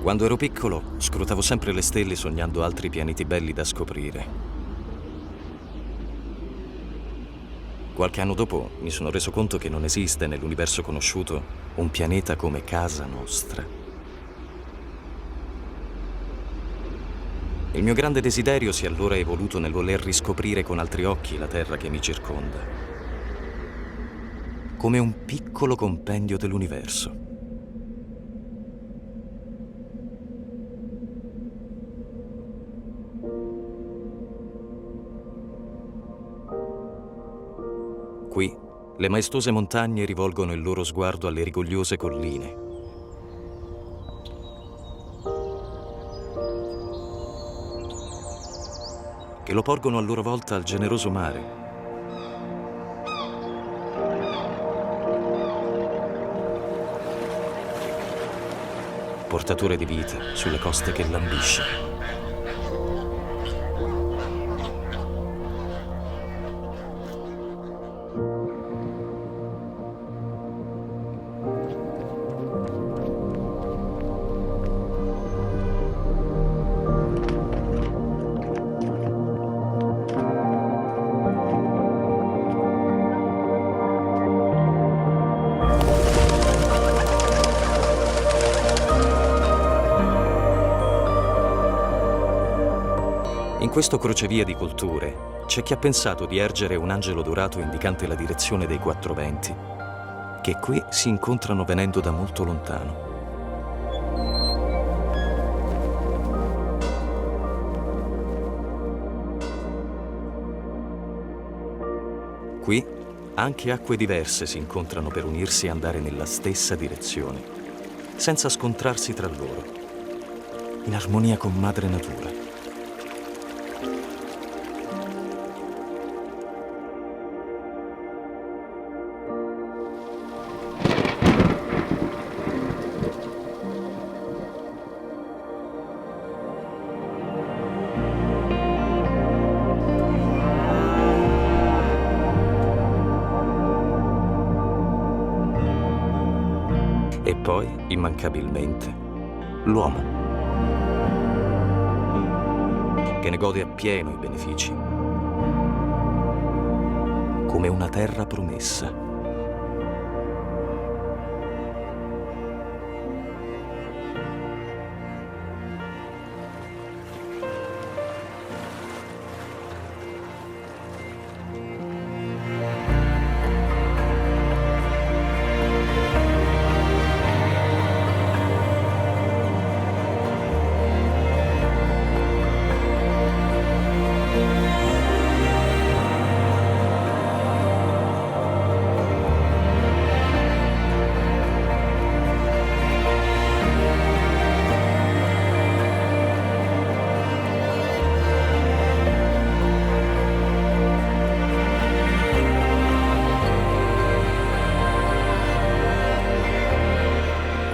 Quando ero piccolo, scrutavo sempre le stelle sognando altri pianeti belli da scoprire. Qualche anno dopo mi sono reso conto che non esiste nell'universo conosciuto un pianeta come casa nostra. Il mio grande desiderio si è allora evoluto nel voler riscoprire con altri occhi la Terra che mi circonda, come un piccolo compendio dell'universo. Qui, le maestose montagne rivolgono il loro sguardo alle rigogliose colline. Che lo porgono a loro volta al generoso mare. Portatore di vita sulle coste che lambisce. In questo crocevia di culture c'è chi ha pensato di ergere un angelo dorato indicante la direzione dei quattro venti, che qui si incontrano venendo da molto lontano. Qui anche acque diverse si incontrano per unirsi e andare nella stessa direzione, senza scontrarsi tra loro, in armonia con madre natura. E poi, immancabilmente, l'uomo, che ne gode appieno i benefici, come una terra promessa.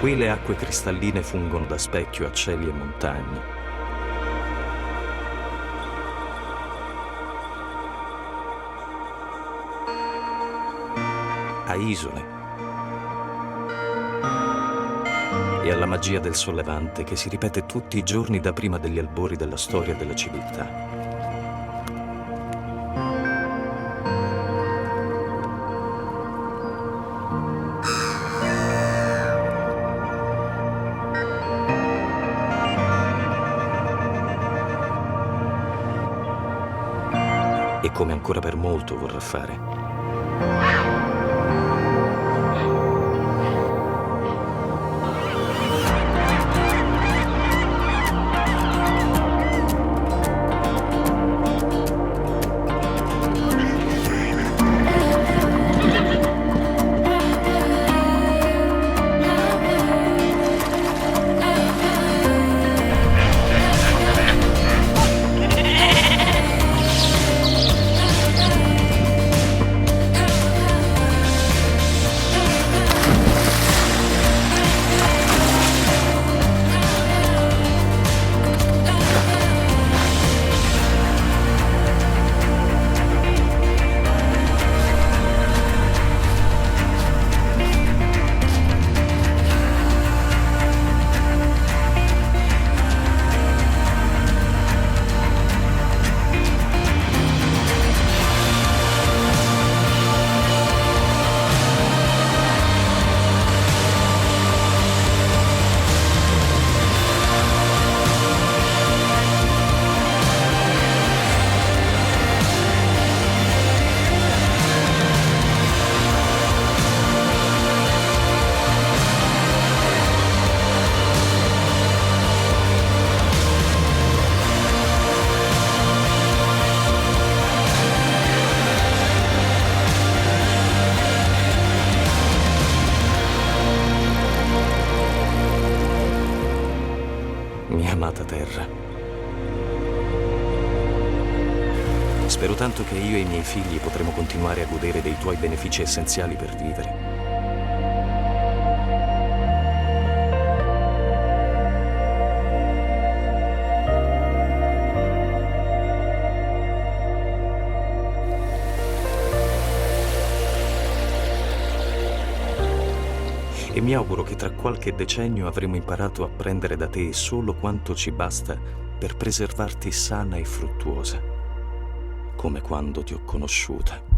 Qui le acque cristalline fungono da specchio a cieli e montagne. A isole. E alla magia del sollevante che si ripete tutti i giorni da prima degli albori della storia della civiltà. E come ancora per molto vorrà fare. mia amata terra. Spero tanto che io e i miei figli potremo continuare a godere dei tuoi benefici essenziali per vivere. E mi auguro che tra qualche decennio avremo imparato a prendere da te solo quanto ci basta per preservarti sana e fruttuosa, come quando ti ho conosciuta.